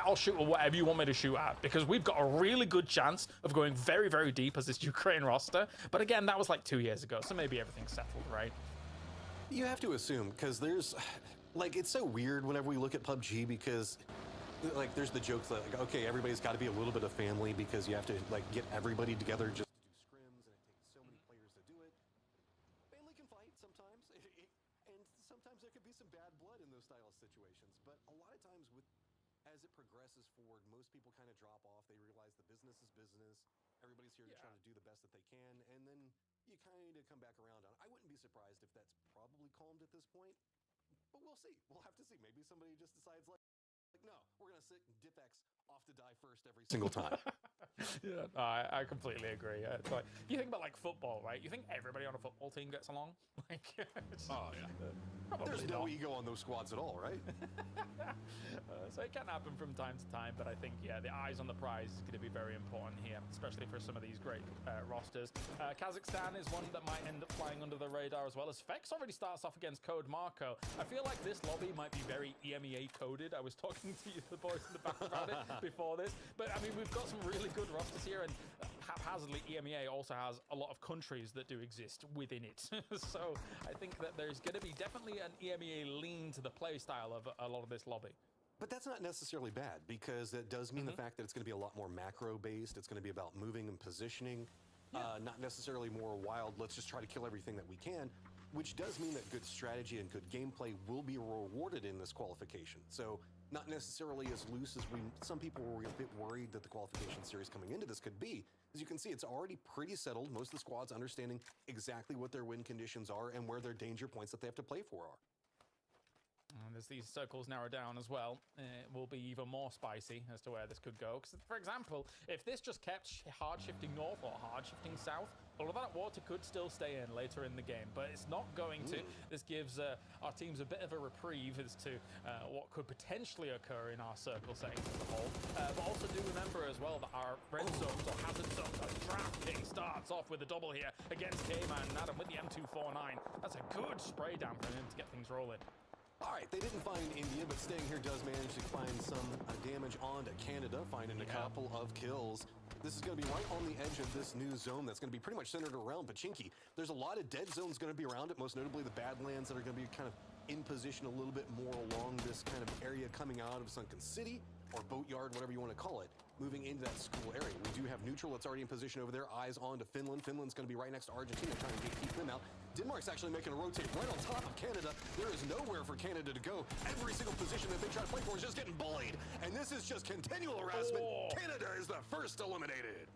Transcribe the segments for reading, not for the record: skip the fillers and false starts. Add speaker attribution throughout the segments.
Speaker 1: I'll shoot at whatever you want me to shoot at, because we've got a really good chance of going very, very deep as this Ukraine roster. But again, that was like 2 years ago, so maybe everything's settled, right?
Speaker 2: You have to assume, because there's, like, it's so weird whenever we look at PUBG, because, like, there's the jokes that, like, okay, everybody's got to be a little bit of family because you have to, like, get everybody together just to do scrims, and it takes so many players to do it. Family can fight sometimes, and sometimes there could be some bad blood in those style of situations. But a lot of times, as it progresses forward, most people kind of drop off. They realize the business is business. Everybody's here to try to do the best that they can, and then you kind of come back around on it. I wouldn't be surprised if that's probably calmed at this point, but we'll see. We'll have to see. Maybe somebody just decides, like no, we're going to sit DipX off to die first every single time.
Speaker 1: Yeah, no, I completely agree. It's like, you think about like football, right? You think everybody on a football team gets along? Like,
Speaker 2: oh yeah,
Speaker 1: there's
Speaker 2: no ego on those squads at all, right?
Speaker 1: So it can happen from time to time, but I think, yeah, the eyes on the prize is going to be very important here, especially for some of these great rosters. Kazakhstan is one that might end up flying under the radar, as well as Fex already starts off against Code Marco. I feel like this lobby might be very EMEA coded. I was talking to you, the boys in the back about it before this, but I mean, we've got some really good rosters here, and haphazardly EMEA also has a lot of countries that do exist within it. So I think that there's going to be definitely an EMEA lean to the play style of a lot of this lobby.
Speaker 2: But that's not necessarily bad, because it does mean the fact that it's going to be a lot more macro based. It's going to be about moving and positioning, not necessarily more wild, let's just try to kill everything that we can, which does mean that good strategy and good gameplay will be rewarded in this qualification. So not necessarily as loose as some people were a bit worried that the qualification series coming into this could be. As you can see, it's already pretty settled. Most of the squads understanding exactly what their win conditions are and where their danger points that they have to play for are.
Speaker 1: And as these circles narrow down as well, it will be even more spicy as to where this could go. Because, for example, if this just kept hard shifting north or hard shifting south, all of that water could still stay in later in the game, but it's not going to. This gives our teams a bit of a reprieve as to what could potentially occur in our circle settings as a whole. But also do remember as well that our red zones or hazard zones, our DraftKings starts off with a double here against K-Man and Adam with the M249. That's a good spray down for him to get things rolling.
Speaker 2: All right, they didn't find India, but staying here does manage to find some damage onto Canada, finding a couple of kills. This is going to be right on the edge of this new zone that's going to be pretty much centered around Pachinki. There's a lot of dead zones going to be around it, most notably the Badlands that are going to be kind of in position a little bit more along this kind of area coming out of Sunken City, or Boatyard, whatever you want to call it, moving into that school area. We do have neutral that's already in position over there, eyes on to Finland. Finland's going to be right next to Argentina, trying to keep them out. Denmark's actually making a rotate right on top of Canada. There is nowhere for Canada to go. Every single position that they try to play for is just getting bullied, and this is just continual harassment. Canada is the first eliminated.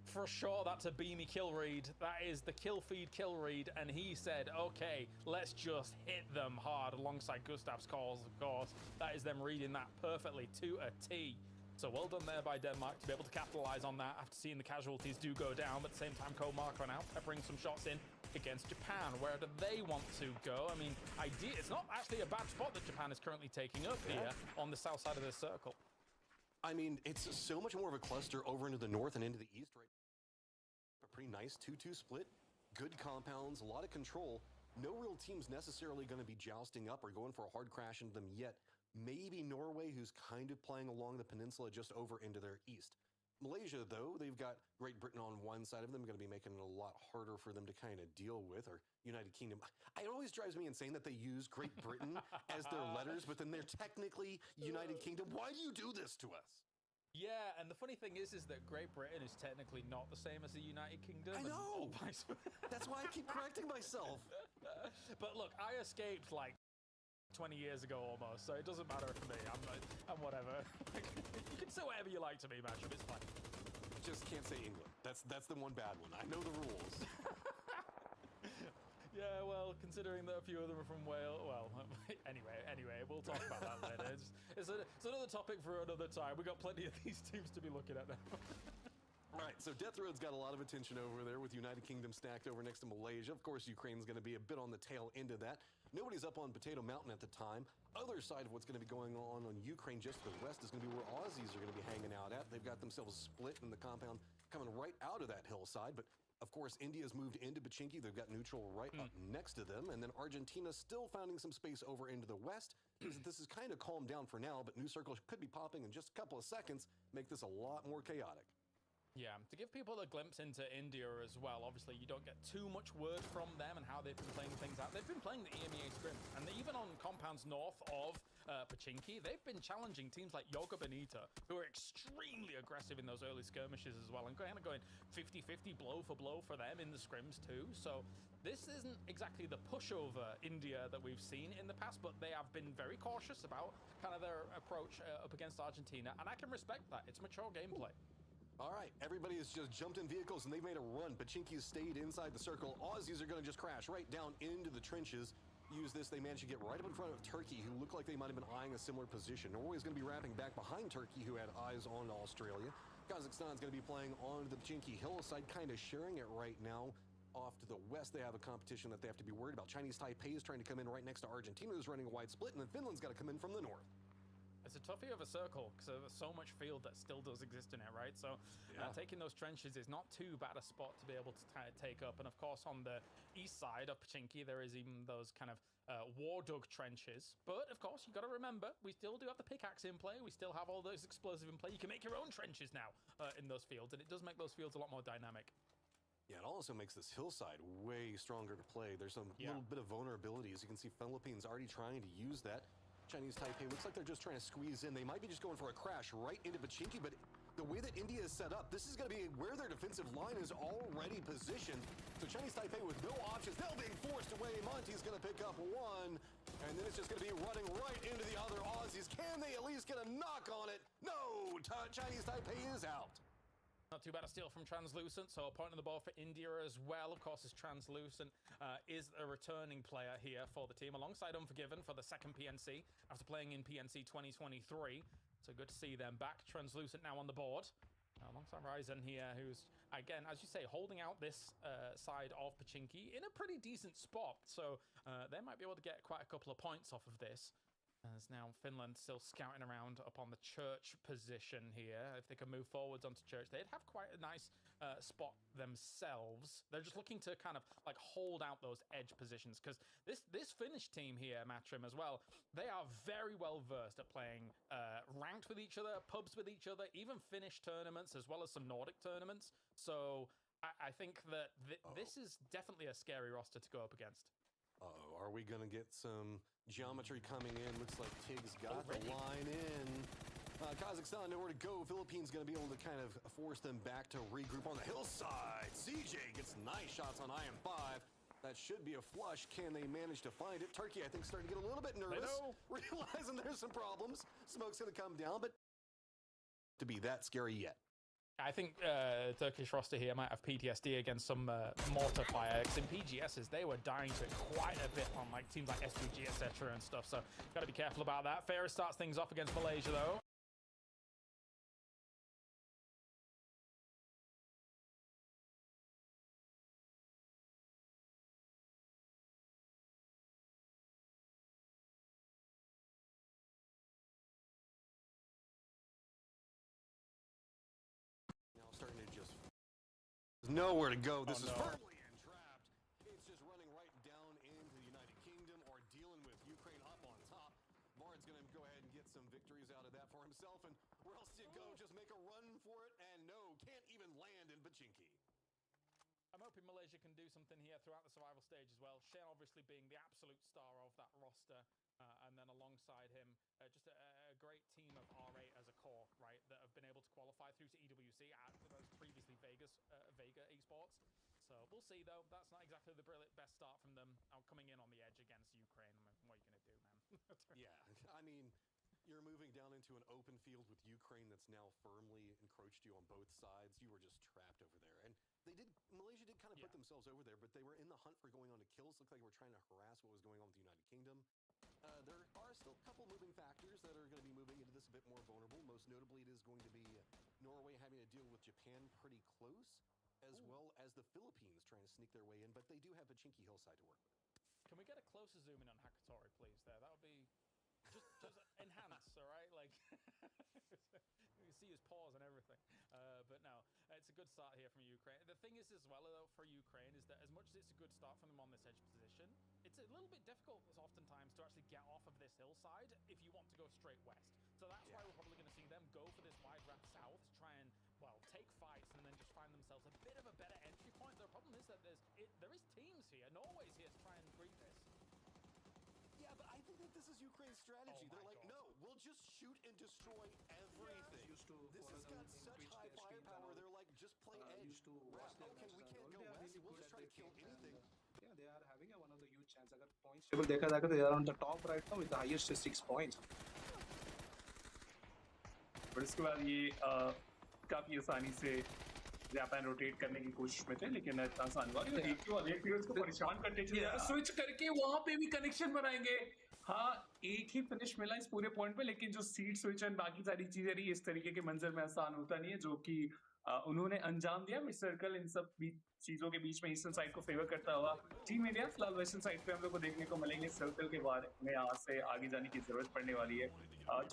Speaker 1: For sure, that's a beamy kill read. That is the kill feed kill read, and he said, okay, let's just hit them hard alongside Gustav's calls, of course. That is them reading that perfectly to a T. So well done there by Denmark to be able to capitalize on that after seeing the casualties do go down, but at the same time, Marco now peppering some shots in against Japan. Where do they want to go? I mean, it's not actually a bad spot that Japan is currently taking up here on the south side of this circle.
Speaker 2: I mean, it's so much more of a cluster over into the north and into the east, right? A pretty nice 2-2 split, good compounds, a lot of control. No real team's necessarily going to be jousting up or going for a hard crash into them yet. Maybe Norway, who's kind of playing along the peninsula just over into their east. Malaysia, though, they've got Great Britain on one side of them, going to be making it a lot harder for them to kind of deal with, or United Kingdom. It always drives me insane that they use Great Britain as their letters, but then they're technically United Kingdom. Why do you do this to us?
Speaker 1: Yeah, and the funny thing is that Great Britain is technically not the same as the United Kingdom.
Speaker 2: I know! That's why I keep correcting myself.
Speaker 1: But look, I escaped like 20 years ago almost, so it doesn't matter for me. I'm whatever. You can say whatever you like to me, Matchup, it's fine.
Speaker 2: Just can't say England. That's the one bad one. I know the rules.
Speaker 1: Yeah, well, considering that a few of them are from Wales, well, anyway, we'll talk about that later. It's another topic for another time. We've got plenty of these teams to be looking at now.
Speaker 2: All right, so Death Road's got a lot of attention over there with United Kingdom stacked over next to Malaysia. Of course, Ukraine's going to be a bit on the tail end of that. Nobody's up on Potato Mountain at the time. Other side of what's going to be going on Ukraine just to the west is going to be where Aussies are going to be hanging out at. They've got themselves split in the compound coming right out of that hillside, but Of course, India's moved into Pachinki. They've got neutral right up next to them. And then Argentina's still finding some space over into the west. This is kind of calmed down for now, but new circles could be popping in just a couple of seconds, make this a lot more chaotic.
Speaker 1: Yeah, to give people a glimpse into India as well, obviously you don't get too much word from them and how they've been playing things out. They've been playing the EMEA scrim, and even on compounds north of Pachinki, they've been challenging teams like Yoga Benita, who are extremely aggressive in those early skirmishes as well, and kind of going 50-50 blow for blow for them in the scrims too. So this isn't exactly the pushover India that we've seen in the past, but they have been very cautious about kind of their approach up against Argentina, and I can respect that. It's mature gameplay.
Speaker 2: All right, everybody has just jumped in vehicles and they've made a run. Pachinki's stayed inside the circle. Aussies are going to just crash right down into the trenches. Use this, they managed to get right up in front of Turkey, who looked like they might have been eyeing a similar position. Norway's going to be wrapping back behind Turkey, who had eyes on Australia. Kazakhstan's going to be playing on the Pachinki hillside, kind of sharing it right now. Off to the west, they have a competition that they have to be worried about. Chinese Taipei is trying to come in right next to Argentina, who's running a wide split, and then Finland's got to come in from the north.
Speaker 1: It's a toughie of a circle because there's so much field that still does exist in it, right? So taking those trenches is not too bad a spot to be able to take up. And of course, on the east side of Pachinki, there is even those kind of war dug trenches. But of course, you got to remember, we still do have the pickaxe in play. We still have all those explosive in play. You can make your own trenches now in those fields, and it does make those fields a lot more dynamic.
Speaker 2: Yeah, it also makes this hillside way stronger to play. There's some little bit of vulnerability. As you can see, Philippines already trying to use that. Chinese Taipei looks like they're just trying to squeeze in. They might be just going for a crash right into Pachinki, but the way that India is set up, this is going to be where their defensive line is already positioned. So Chinese Taipei with no options, they're being forced away. Monty's going to pick up one, and then it's just going to be running right into the other Aussies. Can they at least get a knock on it? No, Chinese Taipei is out.
Speaker 1: Not too bad a steal from Translucent, so a point on the ball for India as well. Of course, as Translucent is a returning player here for the team, alongside Unforgiven for the second PNC after playing in PNC 2023. So good to see them back. Translucent now on the board. Alongside Ryzen here, who's, again, as you say, holding out this side of Pachinki in a pretty decent spot. So they might be able to get quite a couple of points off of this. As now Finland still scouting around up on the church position here. If they can move forwards onto church, they'd have quite a nice spot themselves. They're just looking to kind of like hold out those edge positions, because this Finnish team here, Matrim, as well, they are very well versed at playing ranked with each other, pubs with each other, even Finnish tournaments, as well as some Nordic tournaments. So I think that this is definitely a scary roster to go up against.
Speaker 2: Uh-oh, are we going to get some geometry coming in? Looks like Tig's got the line in. Kazakhstan, nowhere to go. Philippines going to be able to kind of force them back to regroup on the hillside. CJ gets nice shots on IM5. That should be a flush. Can they manage to find it? Turkey, I think, starting to get a little bit nervous, realizing there's some problems. Smoke's going to come down, but to be that scary yet.
Speaker 1: I think Turkish roster here might have PTSD against some mortar fire. Because in PGSs, they were dying to it quite a bit on like teams like SVG, etc. and stuff. So got to be careful about that. Ferris starts things off against Malaysia, though.
Speaker 2: Now starting to just... There's nowhere to go. This is firmly entrapped. It's just running right down into the United Kingdom or dealing with Ukraine up on top. Bard's going to go ahead and get some victories out of that for himself. And where else do you go? Just make a run for it. And no, can't even land in Pachinki.
Speaker 1: I'm hoping Malaysia can do something here throughout the survival stage as well. Shane obviously being the absolute star of that roster. And then alongside him, just a great team of R8 as a core, right, that have been able to qualify through to EWC at previously Vega Esports. So we'll see, though. That's not exactly the best start from them. Coming in on the edge against Ukraine. I mean, what are you going to do, man?
Speaker 2: Yeah, I mean, you're moving down into an open field with Ukraine that's now firmly encroached you on both sides. You were just trapped over there. And Malaysia did kind of put themselves over there, but they were in the hunt for going on to kills. Looked like they were trying to harass what was going on with the United Kingdom. There are still a couple moving factors that are going to be moving into this a bit more vulnerable. Most notably, it is going to be Norway having to deal with Japan pretty close, as well as the Philippines trying to sneak their way in, but they do have Pachinki hillside to work with.
Speaker 1: Can we get a closer zoom in on Hakatori, please? That would be just enhance, all right? Like you can see his paws and everything. But no, it's a good start here from Ukraine. The thing is as well, though, for Ukraine is that as much as it's a good start from them on this edge position, it's a little bit difficult oftentimes to actually get off of this hillside if you want to go straight west. So that's why we're probably going to see them go for this wide ramp south to try and, well, take fights and then just find themselves a bit of a better entry point. The problem is that there is teams here. Norway's here to try and greet this.
Speaker 2: Yeah, but I think that this is Ukraine's strategy. They're like, no, we'll just shoot and destroy everything. This has got such high firepower. They're like, just play edge. Okay, we can't go west. We'll just try to kill anything.
Speaker 3: Yeah, they are having one of the huge chance. Agar points table dekha jayega, they are on the top right now with the highest 6 points.
Speaker 4: और इसके बाद ये काफी आसानी से Japan rotate करने की कोशिश में थे, लेकिन इतना आसान हुआ कि एक प्लेयर्स को परेशान करते चले स्विच करके वहां पे भी कनेक्शन बनाएंगे। हाँ, एक ही फिनिश मिला इस पूरे पॉइंट पे, लेकिन जो सीट स्विच एंड बाकी सारी चीजें रही इस तरीके के मंजर में आसान होता नहीं है, जो कि उन्होंने अंजाम दिया। मिड सर्कल इन सब चीजों के बीच में ईस्टर्न साइड को फेवर करता हुआ टीम इंडिया फिलहाल वेस्टर्न साइड पे हम लोग को देखने को मिलेंगे। सर्कल के बारे में यहाँ से आगे जाने की जरूरत पड़ने वाली है।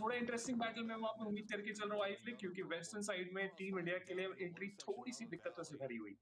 Speaker 4: थोड़ा इंटरेस्टिंग बैटल में वहां पे उम्मीद करके चल रहा हूँ आईफलिक, क्योंकि वेस्टर्न साइड में टीम इंडिया के लिए एंट्री थोड़ी सी दिक्कतों से भरी हुई।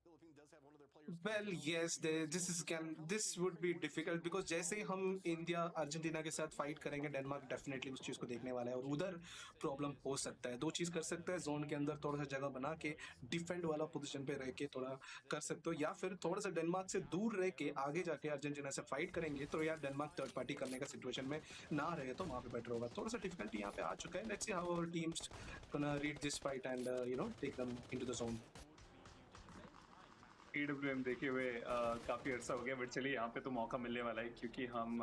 Speaker 3: Well, yes, this would be difficult because जैसे ही हम इंडिया अर्जेंटीना के साथ फाइट करेंगे, डेनमार्क डेफिनेटली उस चीज को देखने वाला है और उधर प्रॉब्लम हो सकता है। दो चीज कर सकता है, जोन के अंदर थोड़ा सा जगह बना के डिफेंड वाला पोजीशन पे रह के थोड़ा कर सकते हो, या फिर थोड़ा सा डेनमार्क से दूर रह के आगे जाके अर्जेंटीना से फाइट करेंगे तो यार डेनमार्क थर्ड पार्टी करने का सिचुएशन में ना रहे तो वहां पे बेटर होगा। थोड़ा सा डिफिकल्टी यहाँ पे आ चुका है। Let's see how our teams gonna read this fight and take them into the zone.
Speaker 4: AWM देखे हुए काफी अर्सा हो गया, बट चलिए यहाँ पे तो मौका मिलने वाला है, क्योंकि हम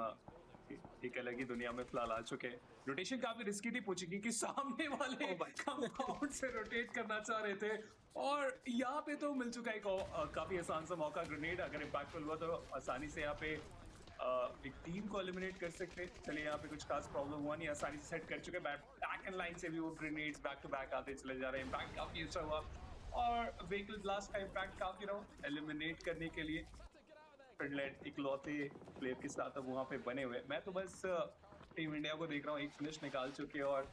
Speaker 4: एक अलग ही दुनिया में फिलहाल आ चुके हैं। रोटेशन काफी रिस्की थी पूछी, क्योंकि सामने वाले कंपाउंड से रोटेट करना चाह रहे थे, और यहाँ पे तो मिल चुका है काफी आसान सा मौका। ग्रेनेड अगर इम्पैक्टफुल हुआ तो आसानी से यहाँ पे एक टीम को एलिमिनेट कर सकते। चलिए यहाँ पे कुछ खास प्रॉब्लम हुआ नहीं, आसानी से सेट कर चुके। बैक एंड लाइन से भी वो ग्रेनेड्स बैक टू बैक आते चले जा रहे हैं। इम्पैक्ट काफी अच्छा हुआ और व्हीकल ब्लास्ट का इम्पैक्ट काफी रहा एलिमिनेट करने के लिए। फिनलैंड इकलौते प्लेयर के साथ अब वहाँ पे बने हुए। मैं तो बस टीम इंडिया को देख रहा हूँ, एक फिनिश निकाल चुके और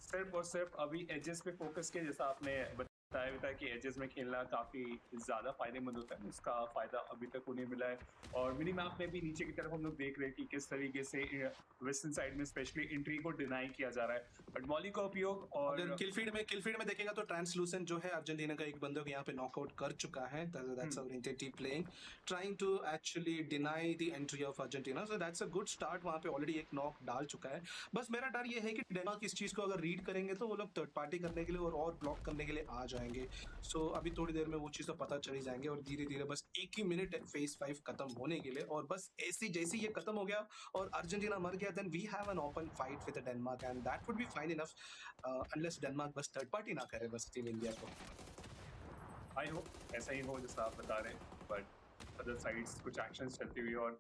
Speaker 4: सिर्फ अभी एजेस पे फोकस किया। जैसा आपने बताया था कि एजेस में खेलना काफी ज्यादा फायदेमंद होता है, उसका फायदा अभी तक उन्हें मिला है। और मिनी मैप में भी नीचे की तरफ हम लोग देख रहे हैं कि किस तरीके से वेस्टर्न साइड में स्पेशली एंट्री को डिनाई किया जा रहा है। बट वॉली का उपयोग और
Speaker 3: अगर किलफील्ड में देखेगा तो ट्रांसलूसेंट जो है अर्जेंटीना का एक बंदे को यहाँ पे नॉकआउट कर चुका है। That's our intensive playing, trying to actually deny the entry of Argentina. So that's a good start. वहाँ पे ऑलरेडी एक नॉक डाल चुका है। बस मेरा डर ये है कि डेनमार्क इस चीज को अगर रीड करेंगे तो वो लोग थर्ड पार्टी करने के लिए और ब्लॉक करने के लिए आ जाएंगे। सो अभी थोड़ी देर में वो चीज़ तो पता चल ही जाएंगे और धीरे धीरे बस एक ही मिनट है फेज 5 खत्म होने के लिए, और बस ऐसी जैसे ये खत्म हो गया और अर्जेंटीना मर गया, then we have an open fight with Denmark and that would be fine enough, unless Denmark बस थर्ड पार्टी ना करे बस टीम इंडिया को।
Speaker 4: आई होप ऐसा ही हो जैसा आप बता रहे हैं, बट अदर साइड्स कुछ एक्शंस चलती हुई और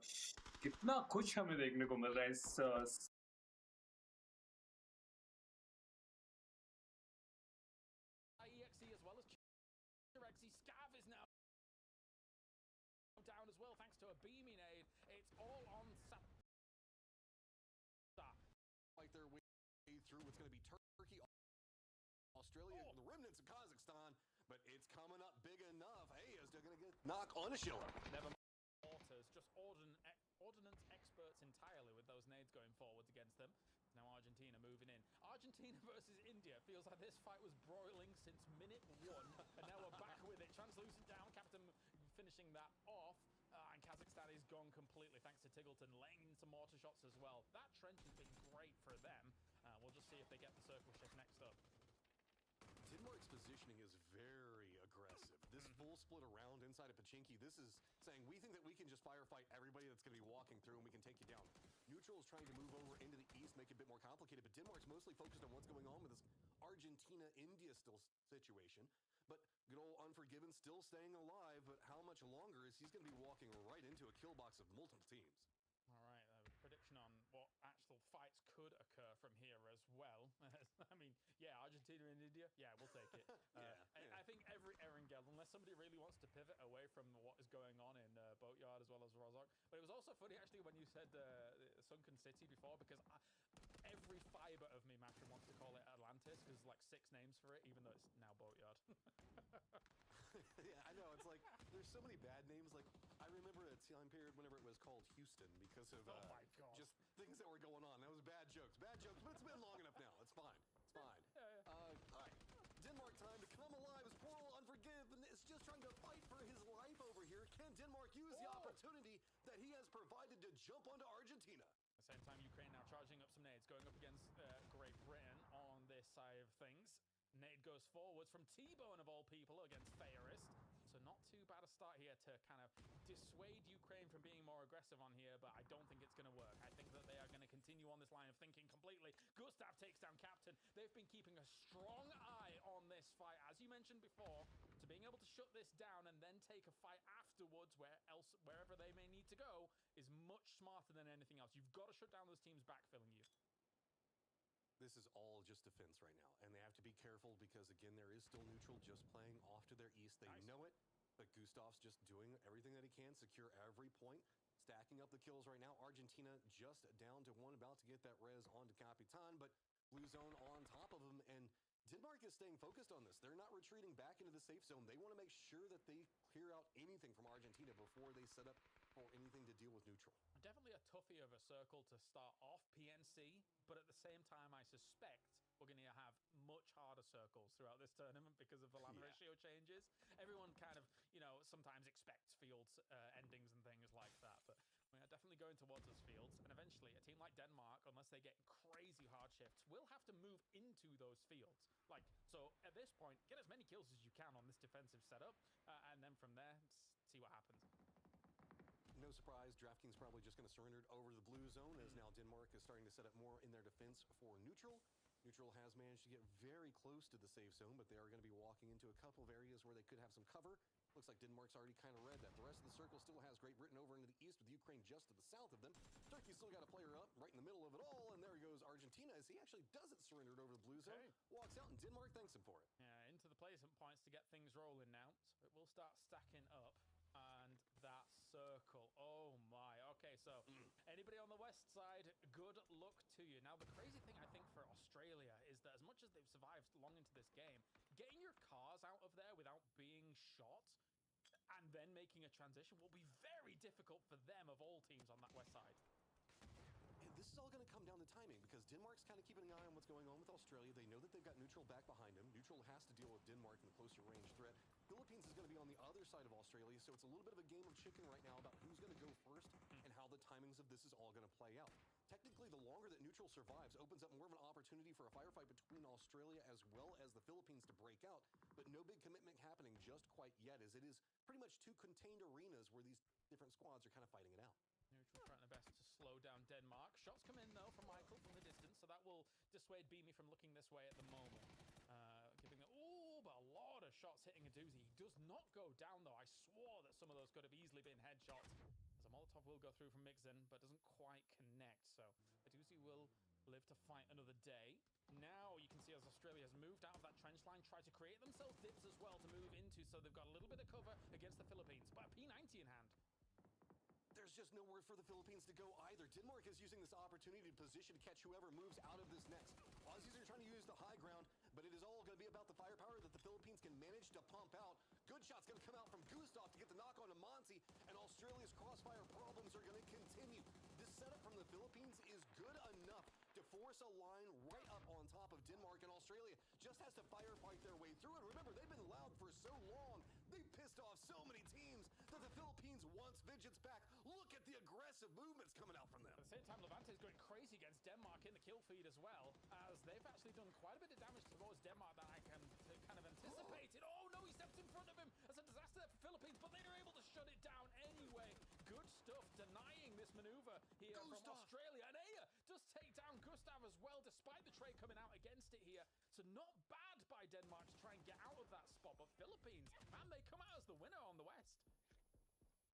Speaker 4: कितना कुछ हमें देखने को मिल रहा है इस
Speaker 1: EXE as well as Rexy. Scav is now down as well thanks to a beaming aid. It's all on
Speaker 2: Fight their way through what's going to be Turkey, Australia, the remnants of Kazakhstan, but it's coming up big enough. Hey, is they're going to get knock on a shiller.
Speaker 1: Never mind. Mortars, just ordnance experts entirely with those nades going forwards against them. Now Argentina moving in. Argentina versus India. Feels like this fight was broiling since minute 1, and now we're back with it. Translucent down, Captain finishing that off, and Kazakhstan is gone completely thanks to Tiggleton laying in some mortar shots as well. That trench has been great for them. We'll just see if they get the circle shift next up.
Speaker 2: Denmark's positioning is very aggressive. This full split around inside of Pachinki, this is saying we think that we can just firefight everybody that's going to be walking through and we can take you down. Neutral is trying to move over into the east, make it a bit more complicated, but Denmark's mostly focused on what's going on with this Argentina-India still situation. But good old Unforgiven still staying alive, but how much longer is he's going to be walking right into a kill box of multiple teams?
Speaker 1: All right, prediction on what actual fights could occur from here as well. I mean, yeah, Argentina and India, yeah, we'll take it. I think every Erangel, unless somebody really wants to pivot away from what is going on in Boatyard as well as Rozhok. But it was also funny, actually, when you said Sunken City before, because every fiber of me, Matron, wants to call it Atlantis, because there's like 6 names for it, even though it's now Boatyard.
Speaker 2: there's so many bad names. Like, I remember a time period whenever it was called Houston because of
Speaker 1: Oh my God.
Speaker 2: just things that were going on. That was bad jokes, but it's been long enough now. It's fine. It's fine. All right. Denmark time to come alive as Portal Unforgiven is just trying to fight for his life over here. Can Denmark use the opportunity that he has provided to jump onto Argentina?
Speaker 1: At the same time, Ukraine now charging up some nades, going up against Great Britain on this side of things. Nade goes forwards from T-Bone of all people against Fairist. So not too bad a start here to kind of dissuade Ukraine from being more aggressive on here, but I don't think it's going to work. I think that they are going to continue on this line of thinking completely. Gustav takes down Captain. They've been keeping a strong eye on this fight, as you mentioned before, to being able to shut this down and then take a fight afterwards wherever they may need to go is much smarter than anything else. You've got to shut down those teams backfilling you.
Speaker 2: This is all just defense right now, and they have to be careful because, again, there is still neutral just playing off to their east. They know it, but Gustav's just doing everything that he can, secure every point, stacking up the kills right now. Argentina just down to one, about to get that res onto Capitan, but Blue Zone on top of him, and Denmark is staying focused on this. They're not retreating back into the safe zone. They want to make sure that they clear out anything from Argentina before they set up for anything to deal with neutral.
Speaker 1: Definitely a toughie of a circle to start off, PNC, but at the same time, I suspect we're going to have much harder circles throughout this tournament because of the land ratio changes. Everyone kind of, you know, sometimes expects fields endings and things like that, but we are definitely going towards those fields, and eventually a team like Denmark, unless they get crazy hard shifts, will have to move into those fields. Like, so at this point, get as many kills as you can on this defensive setup, and then from there, see what happens.
Speaker 2: No surprise, DraftKings probably just going to surrender it over to the blue zone as now Denmark is starting to set up more in their defense for neutral. Neutral has managed to get very close to the safe zone, but they are going to be walking into a couple of areas where they could have some cover. Looks like Denmark's already kind of read that. The rest of the circle still has Great Britain over into the east with Ukraine just to the south of them. Turkey's still got a player up right in the middle of it all, and there goes Argentina as he actually doesn't surrender it over the blue zone. Walks out, and Denmark thanks him for it.
Speaker 1: Yeah, into the placement points to get things rolling now. So it will start stacking up. And that circle, oh my. Okay, so anybody on the west side, good luck to you. Now, the crazy thing I think for Australia is that as much as they've survived long into this game, getting your cars out of there without being shot and then making a transition will be very difficult for them of all teams on that west side.
Speaker 2: And this is all going to come down to timing because Denmark's kind of keeping an eye on what's going on with Australia. They know that they've got neutral back behind them. Neutral has to deal with Denmark in the closer range threat. Philippines is going to be on the other side of Australia, so it's a little bit of a game of chicken right now about who's going to go first and how the timings of this is all going to play out. Technically, the longer that neutral survives opens up more of an opportunity for a firefight between Australia as well as the Philippines to break out, but no big commitment happening just quite yet, as it is pretty much two contained arenas where these different squads are kind of fighting it out.
Speaker 1: Neutral trying their best to slow down Denmark. Shots come in, though, from Michael from the distance, so that will dissuade Beamy from looking this way at the moment. Giving it, but a lot of shots hitting a doozy. He does not go down, though. I swore that some of those could have easily been headshots. As a Molotov will go through from Mixon, but doesn't quite connect, so a doozy will live to fight another day. Now you can see as Australia has moved out of that trench line, try to create themselves dips as well to move into, so they've got a little bit of cover against the Philippines, but a P90 in hand.
Speaker 2: There's just nowhere for the Philippines to go either. Denmark is using this opportunity to position to catch whoever moves out of this next. Aussies are trying to use the high ground, but it is all going to be about the firepower that the Philippines can manage to pump out. Good shot's going to come out from Gustav to get the knock on to Monty, and Australia's crossfire problems are going to continue. This setup from the Philippines is good enough to force a line right up on top of Denmark, and Australia just has to firefight their way through it. Remember, they've been loud for so long. They've pissed off so many teams that the Philippines wants vengeance back. Look at the aggressive movements coming out from them.
Speaker 1: At the same time, Levante's going crazy against Denmark in the kill feed as well, as they've actually done quite a bit of damage towards Denmark that I can kind of anticipate it. Oh no, he stepped in front of him. That's a disaster there for Philippines, but they're able to shut it down anyway. Good stuff, denying this maneuver here from Australia. And Aya does take down Gustav as well, despite the trade coming out against it here. So not bad by Denmark to try and get out of that spot, but Philippines, man, they come out as the winner on the West.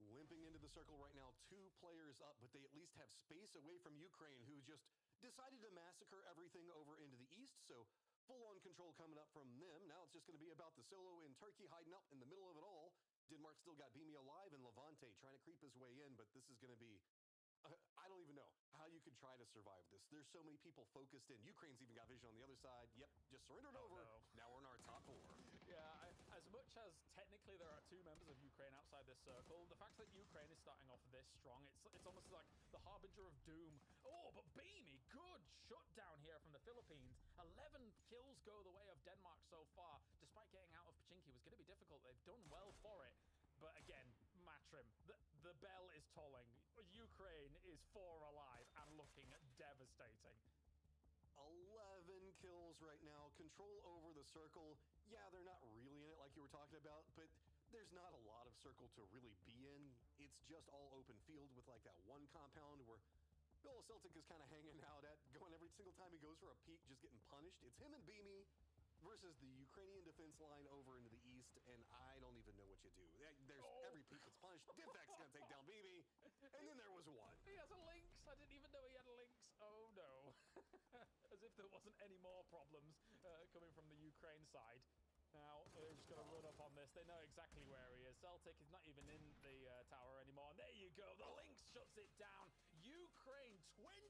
Speaker 2: Limping into the circle right now, 2 players up, but they at least have space away from Ukraine, who just decided to massacre everything over into the east, so full-on control coming up from them. Now it's just going to be about the solo in Turkey hiding up in the middle of it all. Denmark still got Beamy alive, and Levante trying to creep his way in, but this is going to be... I don't even know how you could try to survive this. There's so many people focused in. Ukraine's even got vision on the other side. Yep, just surrendered over.
Speaker 1: No.
Speaker 2: Now we're in our top 4.
Speaker 1: Yeah, as much as technically there are 2 members of Ukraine outside this circle, the fact that Ukraine is starting off this strong, it's almost like the harbinger of doom. Oh, but Beamy, good shutdown here from the Philippines. 11 kills go the way of Denmark so far. Despite getting out of Pachinki, was going to be difficult. They've done well for it. But again, Matrim, the bell is tolling. Ukraine is 4 alive and looking devastating.
Speaker 2: 11 kills right now, control over the circle. Yeah, they're not really in it like you were talking about, but there's not a lot of circle to really be in. It's just all open field with like that one compound where Bill Celtic is kind of hanging out at, going every single time he goes for a peek, just getting punished. It's him and Beamy versus the Ukrainian defense line over into the east, and I don't even know what you do. There's every peek that's punished. Diffect's gonna take down Beamy, and then there was one.
Speaker 1: He has a lynx. I didn't even know he had a lynx. Oh no. As if there wasn't any more problems coming from the Ukraine side. Now, they're just going to run up on this. They know exactly where he is. Celtic is not even in the tower anymore. And there you go. The Lynx shuts it down. Ukraine, 23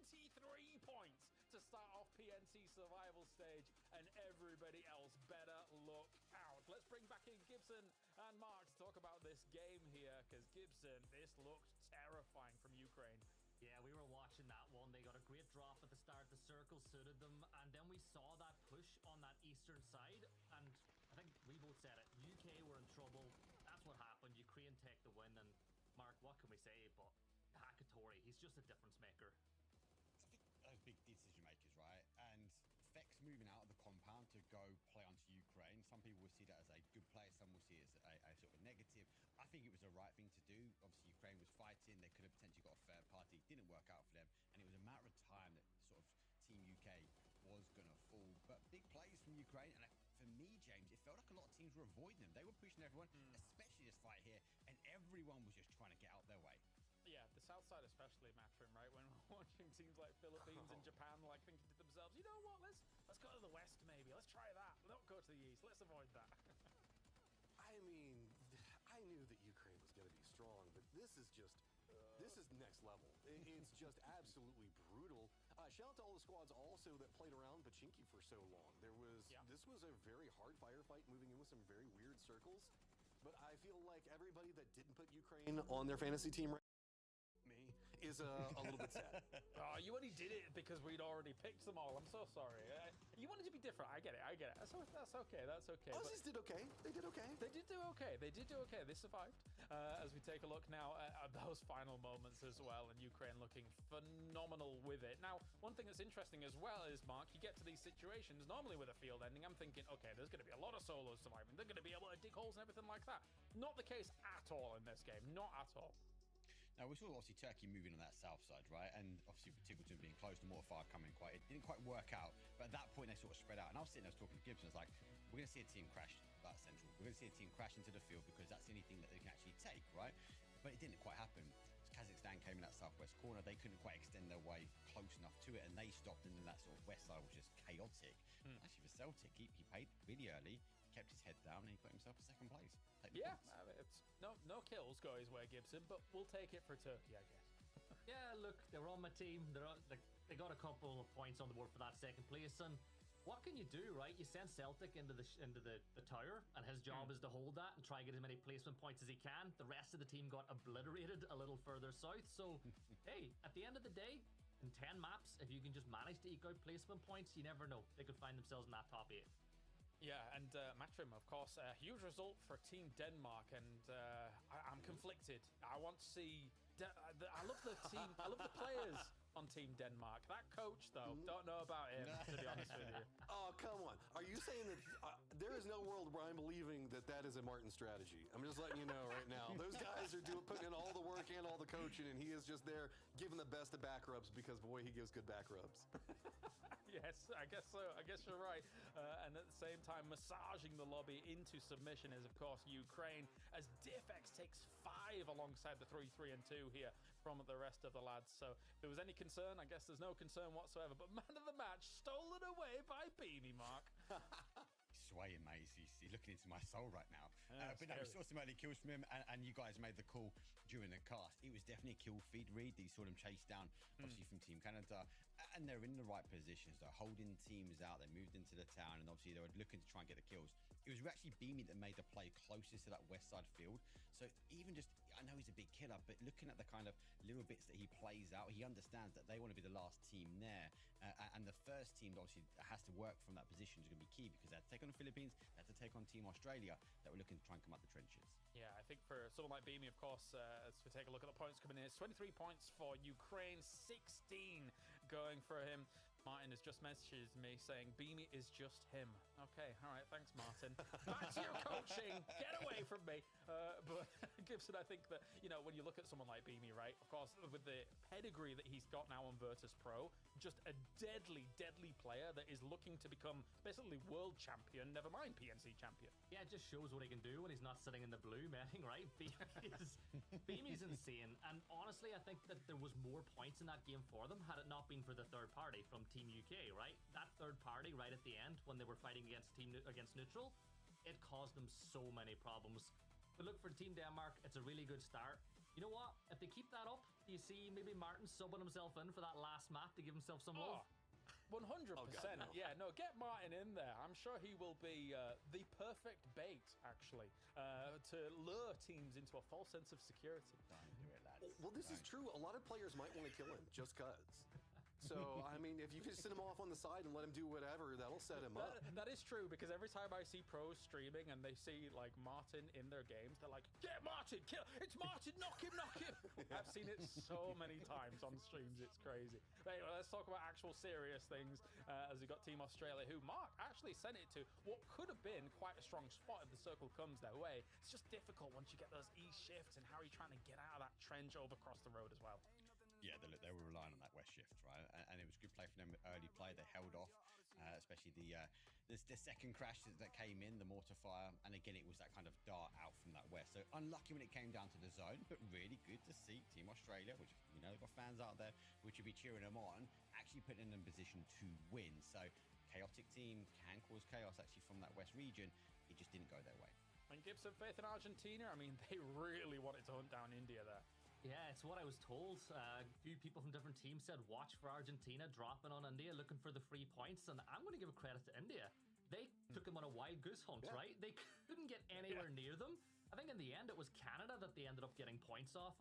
Speaker 1: points to start off PNC survival stage. And everybody else better look out. Let's bring back in Gibson and Mark to talk about this game here. Because Gibson, this looked terrifying from Ukraine.
Speaker 5: Yeah, we were watching that one. They got a great drop at the start. The circle suited them. And then we saw that push on that eastern side. And I think we both said it. UK were in trouble. That's what happened. Ukraine take the win. And Mark, what can we say? But Hakatori, he's just a difference maker.
Speaker 6: I think those big decision makers, right? And Fex moving out of the compound to go play onto Ukraine. Some people will see that as a good play. Some will see it as a sort of a negative. I think it was the right thing to do. Obviously, Ukraine was fighting. They could have potentially got a fair party. Didn't work out for them. And it was a matter of time that sort of Team UK was going to fall. But big plays from Ukraine. And for me, James, it felt like a lot of teams were avoiding them. They were pushing everyone, especially this fight here. And everyone was just trying to get out their way.
Speaker 1: Yeah, the south side especially, Matrim, right? When we're watching teams like Philippines and Japan, like thinking to themselves, you know what, let's go to the west maybe. Let's try that. Don't go to the east. Let's avoid that.
Speaker 2: I mean, I knew that Ukraine was going to be strong, but this is just, this is next level. It's just absolutely brutal. Shout out to all the squads also that played around Pachinki for so long. This was a very hard firefight, moving in with some very weird circles. But I feel like everybody that didn't put Ukraine on their fantasy team me is a little bit sad.
Speaker 1: Oh, you only did it because we'd already picked them all. I'm so sorry. You wanted to be different. I get it. That's okay. That's okay.
Speaker 2: Aussies did okay. They did okay.
Speaker 1: They did do okay. They survived. As we take a look now at those final moments as well, and Ukraine looking phenomenal with it. Now, one thing that's interesting as well is, Mark, you get to these situations, normally with a field ending, I'm thinking, okay, there's going to be a lot of solos surviving. They're going to be able to dig holes and everything like that. Not the case at all in this game. Not at all.
Speaker 6: Now, we saw obviously Turkey moving on that south side, right? And obviously with Tiggleton being close to Morfar coming it didn't quite work out. But at that point, they sort of spread out. And I was sitting there talking to Gibson. I was like, we're going to see a team crash that central. We're going to see a team crash into the field because that's the only thing that they can actually take, right? But it didn't quite happen. Kazakhstan came in that southwest corner. They couldn't quite extend their way close enough to it. And they stopped. And then that sort of west side was just chaotic. Actually, for Celtic, he paid really early. Kept his head down and he put himself in second place.
Speaker 1: Yeah, I mean, it's no kills go his way, Gibson, but we'll take it for Turkey, I guess.
Speaker 5: Yeah, look, they were on my team. They got a couple of points on the board for that second place, and what can you do, right? You send Celtic into the tower, and his job is to hold that and try and get as many placement points as he can. The rest of the team got obliterated a little further south. So, hey, at the end of the day, in 10 maps, if you can just manage to eke out placement points, you never know. They could find themselves in that top 8.
Speaker 1: Yeah, and Matrim, of course, a huge result for Team Denmark, and I'm conflicted. I want to see. I love the team. I love the players on Team Denmark. That coach, though, don't know about him, to be honest with you.
Speaker 2: Oh, come on. Are you saying that there is no world where I'm believing that is a Martin strategy? I'm just letting you know right now. Those guys are putting in all the work and all the coaching, and he is just there giving the best of back rubs because, boy, he gives good back rubs.
Speaker 1: Yes, I guess so. I guess you're right. And at the same time, massaging the lobby into submission is, of course, Ukraine, as Diffex takes 5 alongside the 3-3 and 2 here from the rest of the lads. So if there was any concern, I guess there's no concern whatsoever. But man of the match, stolen away by Beamy, Mark.
Speaker 6: swaying, mate. He's looking into my soul right now. But no, we
Speaker 1: scary.
Speaker 6: saw some early kills from him, and you guys made the call during the cast. It was definitely a kill feed read. You saw them chase down, obviously, from Team Canada, and they're in the right positions. They're holding teams out. They moved into the town, and obviously they were looking to try and get the kills. It was actually Beamy that made the play closest to that west side field. So even just, I know he's a big killer, but looking at the kind of little bits that he plays out, he understands that they want to be the last team there. And the first team that obviously has to work from that position is going to be key, because they had to take on the Philippines, they had to take on Team Australia, that were looking to try and come out the trenches.
Speaker 1: Yeah, I think for someone like Beamy, of course, as we take a look at the points coming in, it's 23 points for Ukraine, 16 going for him. Martin has just messaged me saying Beamy is just him. Okay, all right, thanks, Martin. Back to your coaching. Get away from me. But Gibson, I think that, you know, when you look at someone like Beamy, right, of course, with the pedigree that he's got now on Virtus Pro, just a deadly, deadly player that is looking to become basically world champion, never mind PNC champion.
Speaker 5: Yeah, it just shows what he can do when he's not sitting in the blue, man, right? Beamy's insane. And honestly, I think that there was more points in that game for them had it not been for the third party from Team UK, right? That third party right at the end when they were fighting against neutral, it caused them so many problems. But look, for Team Denmark, it's a really good start. You know what? If they keep that up, do you see maybe Martin subbing himself in for that last map to give himself some love?
Speaker 1: 100%.
Speaker 2: Oh, God, no.
Speaker 1: Yeah, no, get Martin in there. I'm sure he will be the perfect bait, actually, to lure teams into a false sense of security.
Speaker 6: Don't do it, lads.
Speaker 2: Well, this is true. A lot of players might want to kill him just cuz. So, I mean, if you just send him off on the side and let him do whatever, that'll set him up.
Speaker 1: That is true, because every time I see pros streaming and they see, like, Martin in their games, they're like, get Martin, kill, it's Martin, knock him, knock him. I've seen it so many times on streams, it's crazy. But anyway, let's talk about actual serious things, as we got Team Australia, who Mark actually sent it to what could have been quite a strong spot if the circle comes their way. It's just difficult once you get those E-shifts, and how are you trying to get out of that trench over across the road as well?
Speaker 6: Yeah, they were relying on that west shift, right? And it was good play for them, early play. They held off, especially the second crash that came in, the mortar fire. And again, it was that kind of dart out from that west. So unlucky when it came down to the zone, but really good to see Team Australia, which, you know, they've got fans out there which will be cheering them on, actually putting them in position to win. So chaotic team can cause chaos actually from that west region. It just didn't go their way.
Speaker 1: And Gibson, faith in Argentina, I mean, they really wanted to hunt down India there.
Speaker 5: Yeah, it's what I was told. A few people from different teams said watch for Argentina dropping on India, looking for the 3 points. And I'm going to give a credit to India. They took them on a wild goose hunt, right? They couldn't get anywhere near them. I think in the end it was Canada that they ended up getting points off.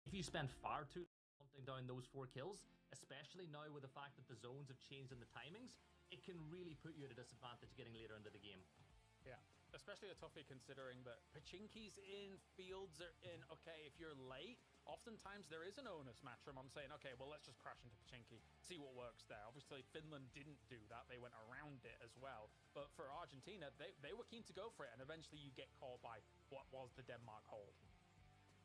Speaker 5: If you spend far too long hunting down those 4 kills, especially now with the fact that the zones have changed in the timings, it can really put you at a disadvantage getting later into the game.
Speaker 1: Yeah, especially a toughie considering that Pachinki's in, fields are in. Okay, if you're late, oftentimes there is an onus matchroom on saying, okay, well, let's just crash into Pachinki, see what works there. Obviously, Finland didn't do that. They went around it as well. But for Argentina, they were keen to go for it, and eventually you get caught by what was the Denmark hold.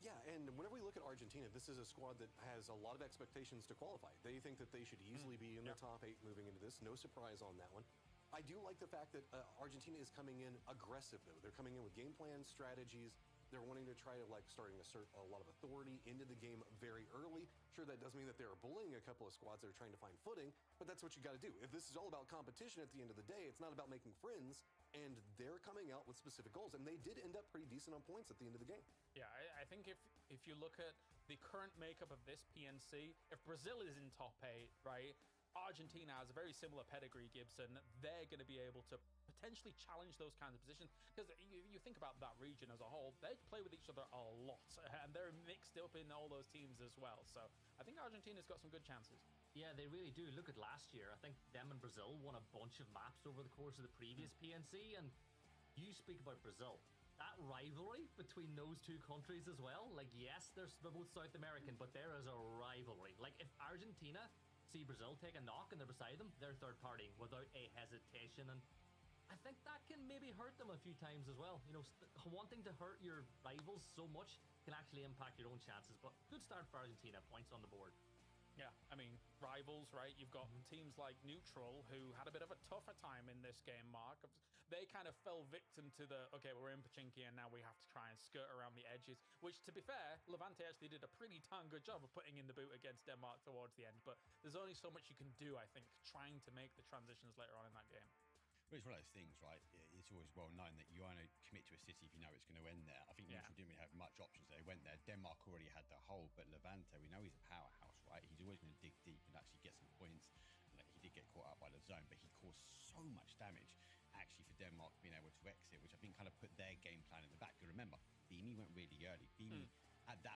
Speaker 2: Yeah, and whenever we look at Argentina, this is a squad that has a lot of expectations to qualify. They think that they should easily be in the top 8 moving into this. No surprise on that one. I do like the fact that Argentina is coming in aggressive, though. They're coming in with game plans, strategies. They're wanting to try to, like, starting to assert a lot of authority into the game very early. Sure, that does mean that they're bullying a couple of squads that are trying to find footing, but that's what you got to do. If this is all about competition at the end of the day, it's not about making friends, and they're coming out with specific goals, and they did end up pretty decent on points at the end of the game.
Speaker 1: Yeah, I think if you look at the current makeup of this PNC, if Brazil is in top 8, right, Argentina has a very similar pedigree, Gibson. They're going to be able to potentially challenge those kinds of positions, because you think about that region as a whole, they play with each other a lot, and they're mixed up in all those teams as well. So I think Argentina's got some good chances.
Speaker 5: Yeah, they really do. Look at last year. I think them and Brazil won a bunch of maps over the course of the previous PNC, and you speak about Brazil. That rivalry between those two countries as well, like, yes, they're both South American, but there is a rivalry. Like, if Argentina see Brazil take a knock and they're beside them, they're third partying without a hesitation, and I think that can maybe hurt them a few times as well. You know, wanting to hurt your rivals so much can actually impact your own chances, but good start for Argentina, points on the board.
Speaker 1: Yeah, I mean, rivals, right? You've got teams like Neutral, who had a bit of a tougher time in this game, Mark. They kind of fell victim to the, okay, we're in Pachinki and now we have to try and skirt around the edges, which, to be fair, Levante actually did a pretty darn good job of putting in the boot against Denmark towards the end. But there's only so much you can do, I think, trying to make the transitions later on in that game.
Speaker 6: But it's one of those things, right? It's always well known that you only commit to a city if you know it's going to end there. I think Neutral didn't really have much options. They went there. Denmark already had the hold, but Levante, we know he's a powerhouse, right? He's always going to dig deep and actually get some points. And he did get caught out by the zone, but he caused so much damage actually for Denmark being able to exit, which I think kind of put their game plan in the back. You remember, Beanie went really early. Beanie at that